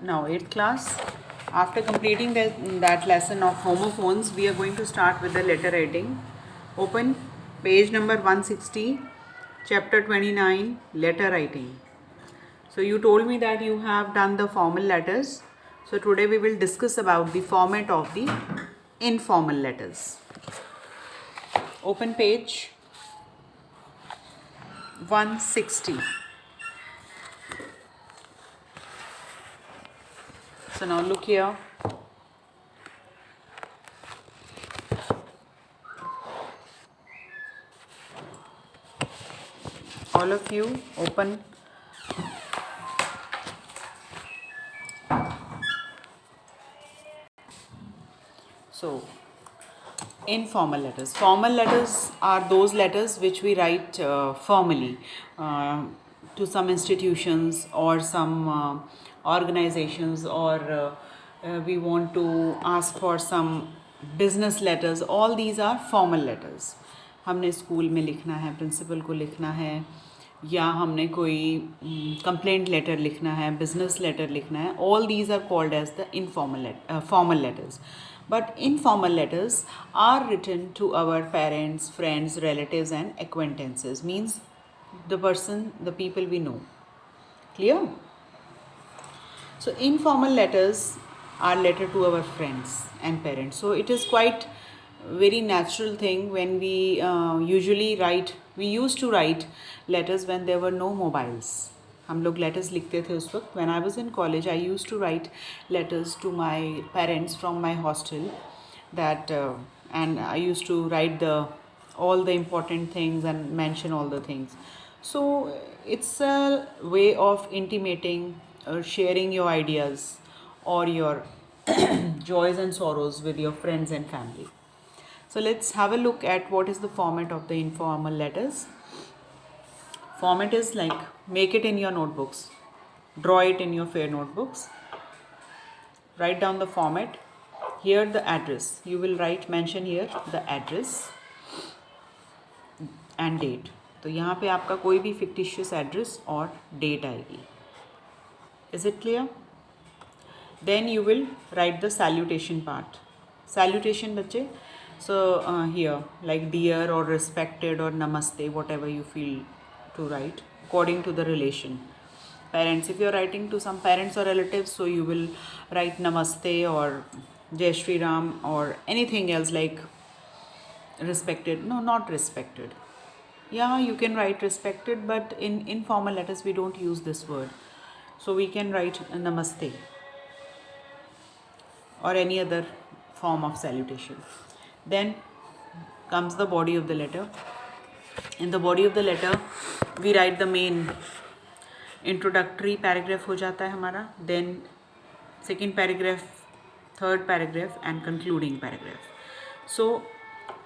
Now 8th class. After completing that lesson of homophones, we are going to start with the letter writing. Open page number 160, chapter 29, letter writing. So you told me that you have done the formal letters. So today we will discuss about the format of the informal letters. Open page 160. So now look here. All of you open so informal letters. Formal letters are those letters which we write formally to some institutions or some organizations, or we want to ask for some business letters. All these are formal letters. हमने school में लिखना है, principal को लिखना है, या हमने कोई कंप्लेंट लेटर लिखना है, बिजनेस लेटर लिखना है. All these are called as the informal formal letters. But informal letters are written to our parents, friends, relatives and acquaintances. Means the people we know. Clear? So informal letters are letter to our friends and parents. So it is quite very natural thing when we used to write letters when there were no mobiles. हम लोग letters लिखते थे उस वक्त. When I was in college I used to write letters to my parents from my hostel that and I used to write all the important things and mention all the things. So it's a way of intimating or sharing your ideas or your joys and sorrows with your friends and family. So let's have a look at what is the format of the informal letters. Format is like, make it in your notebooks, draw it in your fair notebooks, write down the format. Here the address, you will mention here the address and date. तो यहाँ पे आपका कोई भी fictitious address और date आएगी. Is it clear? Then you will write the salutation part. Salutation बच्चे, so here like dear or respected or namaste, whatever you feel to write according to the relation. Parents, if you are writing to some parents or relatives, so you will write namaste or Jai Shri Ram or anything else like respected. No, not respected. Yeah, you can write respected, but in informal letters we don't use this word. So we can write namaste or any other form of salutation. Then comes the body of the letter. In the body of the letter we write the main introductory paragraph हो जाता है हमारा, then second paragraph, third paragraph and concluding paragraph. So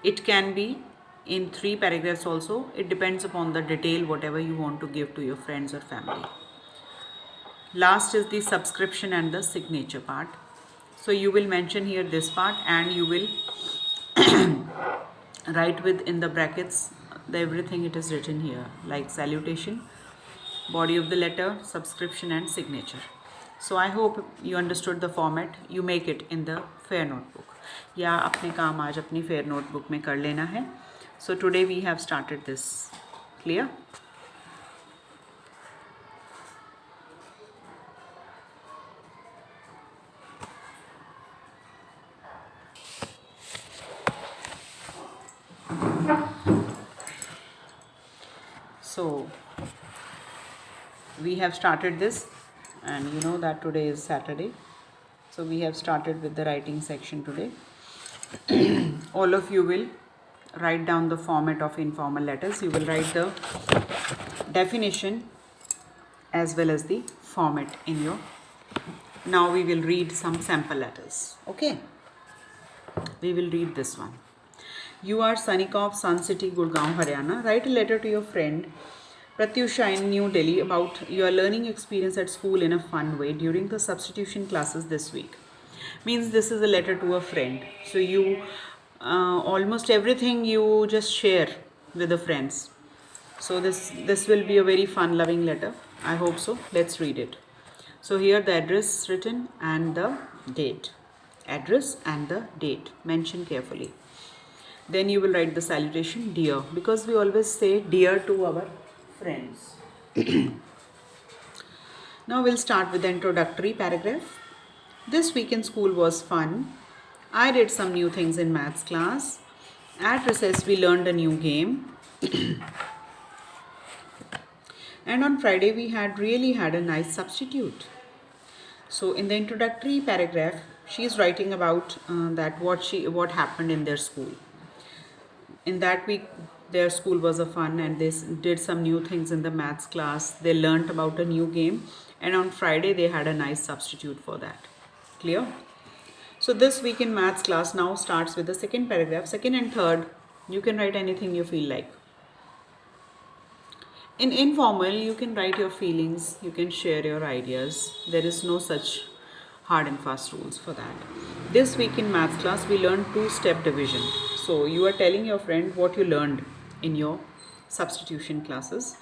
it can be in 3 paragraphs also. It depends upon the detail whatever you want to give to your friends or family. Last is the subscription and the signature part. So you will mention here this part and you will write within the brackets everything it is written here, like salutation, body of the letter, subscription and signature. So I hope you understood the format. You make it in the fair notebook, या अपने काम आज अपनी fair notebook में कर लेना है. So today we have started this. Clear? So we have started this, and you know that today is Saturday, so we have started with the writing section today. All of you will write down the format of informal letters. You will write the definition as well as the format in your. Now we will read some sample letters. Okay, we will read this one. You are Sanikov, Sun City, Gurgaon, Haryana. Write a letter to your friend Pratyusha in New Delhi about your learning experience at school in a fun way during the substitution classes this week. Means this is a letter to a friend. So you almost everything you just share with the friends. So this will be a very fun loving letter. I hope so. Let's read it. So here the address written and the date. Address and the date. Mention carefully. Then you will write the salutation, dear, because we always say dear to our friends. Now we'll start with the introductory paragraph. This week in school was fun. I did some new things in maths class. At recess we learned a new game. And on Friday we really had a nice substitute. So in the introductory paragraph, she is writing about that what happened in their school. In that week, their school was a fun, and they did some new things in the maths class. They learnt about a new game, and on Friday they had a nice substitute for that. Clear? So this week in maths class now starts with the second paragraph. Second and third, you can write anything you feel like. In informal, you can write your feelings, you can share your ideas. There is no such hard and fast rules for that. This week in maths class, we learned two-step division. So you are telling your friend what you learned in your substitution classes.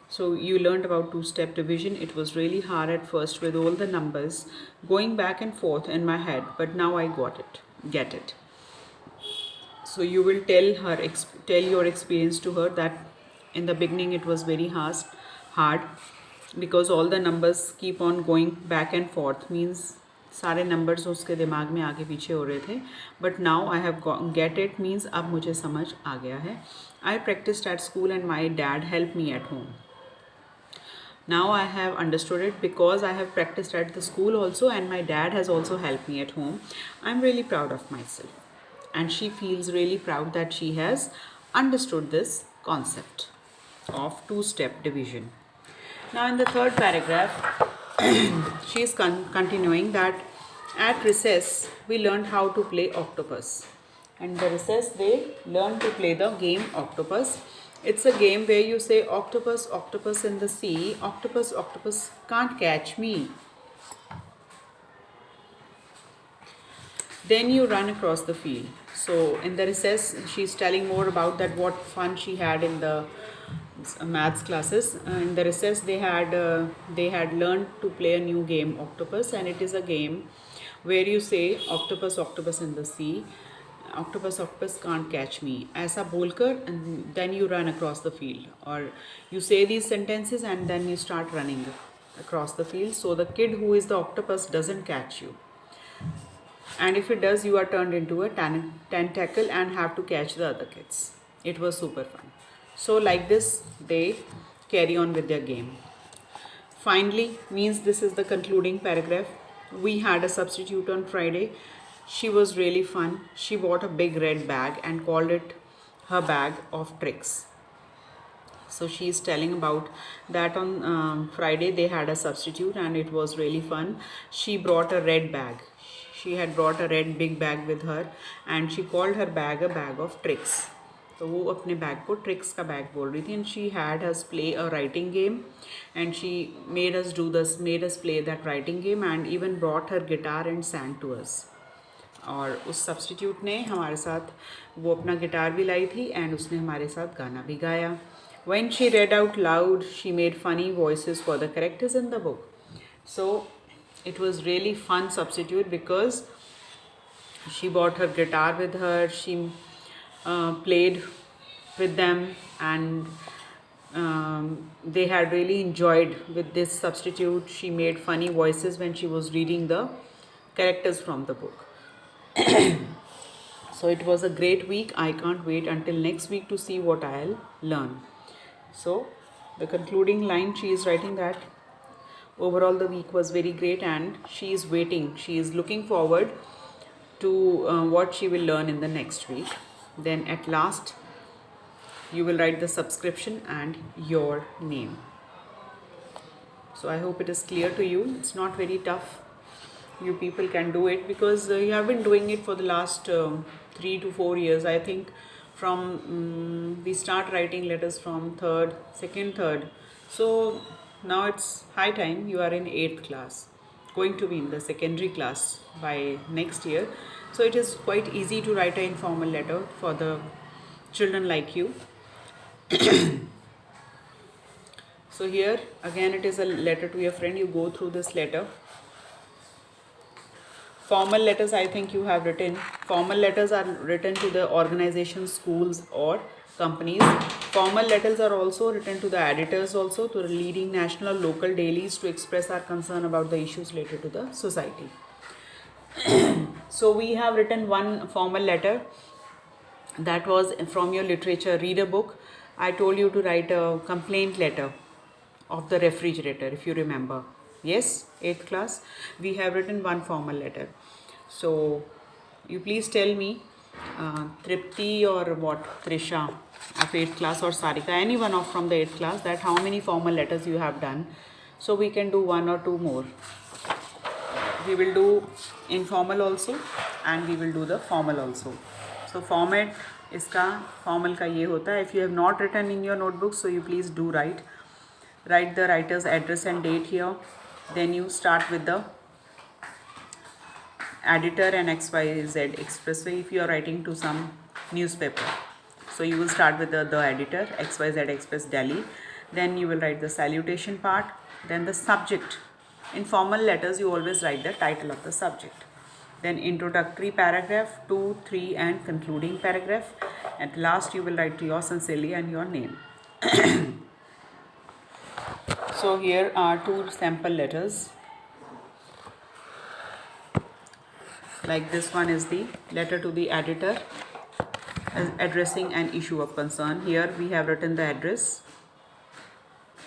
So you learned about two-step division. It was really hard at first with all the numbers going back and forth in my head, but now I get it. So you will tell your experience to her that in the beginning it was very hard because all the numbers keep on going back and forth, means सारे numbers उसके दिमाग में आगे पीछे हो रहे थे, but now I have get it, means अब मुझे समझ आ गया है. I practiced at school and my dad helped me at home. Now I have understood it because I have practiced at the school also and my dad has also helped me at home. I'm really proud of myself. And she feels really proud that she has understood this concept of two-step division. Now in the third paragraph, she is continuing that at recess we learned how to play octopus. And in the recess they learned to play the game octopus. It's a game where you say octopus, octopus in the sea, octopus, octopus can't catch me. Then you run across the field. So in the recess, she's telling more about that what fun she had in the maths classes. In the recess, they had learned to play a new game, octopus, and it is a game where you say octopus, octopus in the sea, octopus, octopus can't catch me. ऐसा बोलकर, and then you run across the field, or you say these sentences and then you start running across the field. So the kid who is the octopus doesn't catch you. And if it does, you are turned into a tentacle and have to catch the other kids. It was super fun. So like this, they carry on with their game. Finally, means this is the concluding paragraph. We had a substitute on Friday. She was really fun. She bought a big red bag and called it her bag of tricks. So she is telling about that on Friday they had a substitute and it was really fun. She brought a red bag. She had brought a red big bag with her and she called her bag a bag of tricks. तो वो अपने bag को tricks का bag बोल रही थी. And she had us play a writing game and she made us play that writing game and even brought her guitar and sang to us. और उस सब्सटीट्यूट ने हमारे साथ वो अपना गिटार भी लाई थी एंड उसने हमारे साथ गाना भी गाया. When she read out loud, she made funny voices for the characters in the book. So it was really fun substitute because she brought her guitar with her. She played with them and they had really enjoyed with this substitute. She made funny voices when she was reading the characters from the book. So it was a great week. I can't wait until next week to see what I'll learn. So the concluding line, she is writing that overall the week was very great and she is waiting. She is looking forward to what she will learn in the next week. Then at last you will write the subscription and your name. So I hope it is clear to you. It's not very tough. You people can do it because you have been doing it for the last 3 to 4 years. I think from we start writing letters from second, third. So now it's high time. You are in 8th class, going to be in the secondary class by next year. So it is quite easy to write an informal letter for the children like you. So here again it is a letter to your friend. You go through this letter. Formal letters, I think you have written. Formal letters are written to the organizations, schools or companies. Formal letters are also written to the editors, also to the leading national or local dailies, to express our concern about the issues related to the society. So we have written one formal letter, that was from your literature reader book. I told you to write a complaint letter of the refrigerator, if you remember. Yes, 8th class, we have written one formal letter. So you please tell me, Tripti or what, Trisha of 8th class, or Sarika, anyone of from the 8th class, that how many formal letters you have done. So we can do one or two more. We will do informal also and we will do the formal also. So format इसका formal का ये होता है. If you have not written in your notebook, so you please do write the writer's address and date here. Then you start with the editor and XYZ Expressway if you are writing to some newspaper. So you will start with the editor, XYZ Express Delhi. Then you will write the salutation part, then the subject. In formal letters, you always write the title of the subject. Then introductory paragraph, 2, 3 and concluding paragraph. At last, you will write yours sincerely and your name. So here are two sample letters. Like this one is the letter to the editor addressing an issue of concern. Here we have written the address,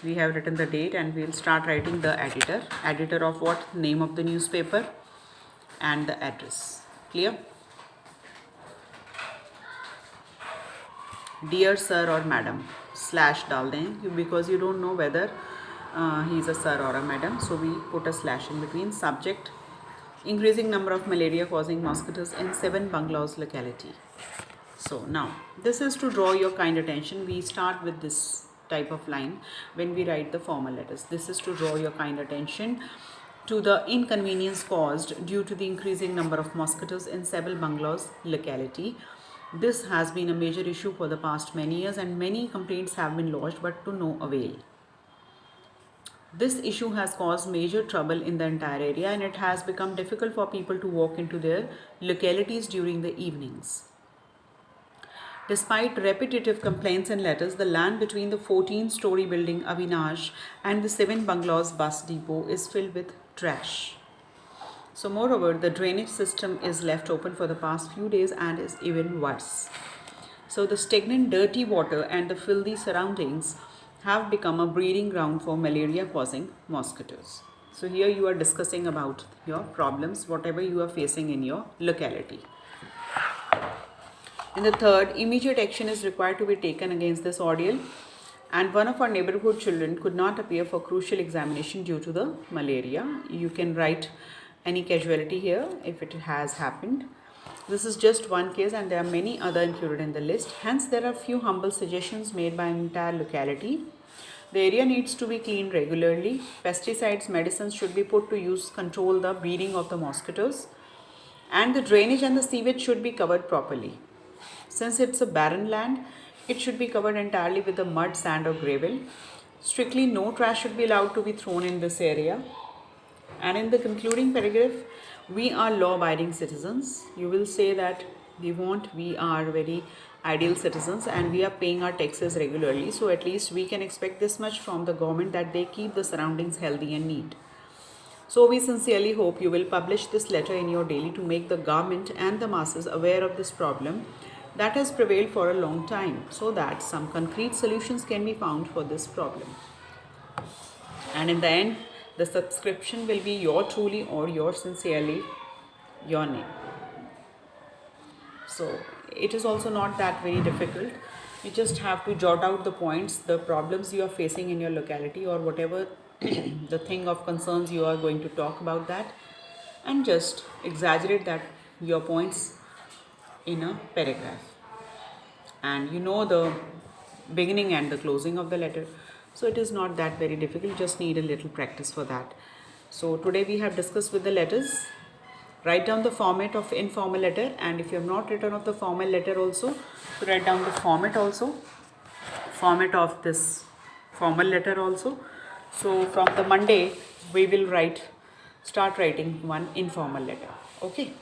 we have written the date, and we will start writing the editor. Editor of what? Name of the newspaper and the address. Clear? Dear sir or madam, slash डाल दें because you don't know whether he is a sir or a madam. So we put a slash in between. Subject: increasing number of malaria causing mosquitoes in 7 bungalows locality. So now this is to draw your kind attention. We start with this type of line when we write the formal letters. This is to draw your kind attention to the inconvenience caused due to the increasing number of mosquitoes in several bungalows locality. This has been a major issue for the past many years and many complaints have been lodged but to no avail. This issue has caused major trouble in the entire area and it has become difficult for people to walk into their localities during the evenings. Despite repetitive complaints and letters, the land between the 14-story building Avinash and the 7 bungalows bus depot is filled with trash. So moreover, the drainage system is left open for the past few days and is even worse. So the stagnant dirty water and the filthy surroundings have become a breeding ground for malaria causing mosquitoes. So here you are discussing about your problems, whatever you are facing in your locality. In the third, immediate action is required to be taken against this ordeal, and one of our neighborhood children could not appear for crucial examination due to the malaria. You can write any casualty here if it has happened. This is just one case and there are many other included in the list. Hence, there are few humble suggestions made by an entire locality. The area needs to be cleaned regularly. Pesticides, medicines should be put to use to control the breeding of the mosquitoes. And the drainage and the sewage should be covered properly. Since it's a barren land, it should be covered entirely with the mud, sand or gravel. Strictly no trash should be allowed to be thrown in this area. And in the concluding paragraph, we are law-abiding citizens. You will say that we are very ideal citizens and we are paying our taxes regularly. So at least we can expect this much from the government, that they keep the surroundings healthy and neat. So we sincerely hope you will publish this letter in your daily to make the government and the masses aware of this problem that has prevailed for a long time, so that some concrete solutions can be found for this problem. And in the end, the subscription will be your truly or yours sincerely, your name. So it is also not that very difficult. You just have to jot out the points, the problems you are facing in your locality or whatever the thing of concerns you are going to talk about that, and just exaggerate that your points in a paragraph. And you know the beginning and the closing of the letter. So it is not that very difficult, just need a little practice for that. So today we have discussed with the letters. Write down the format of informal letter, and if you have not written of the formal letter also, to write down the format also. Format of this formal letter also. So from the Monday we will start writing one informal letter. Okay.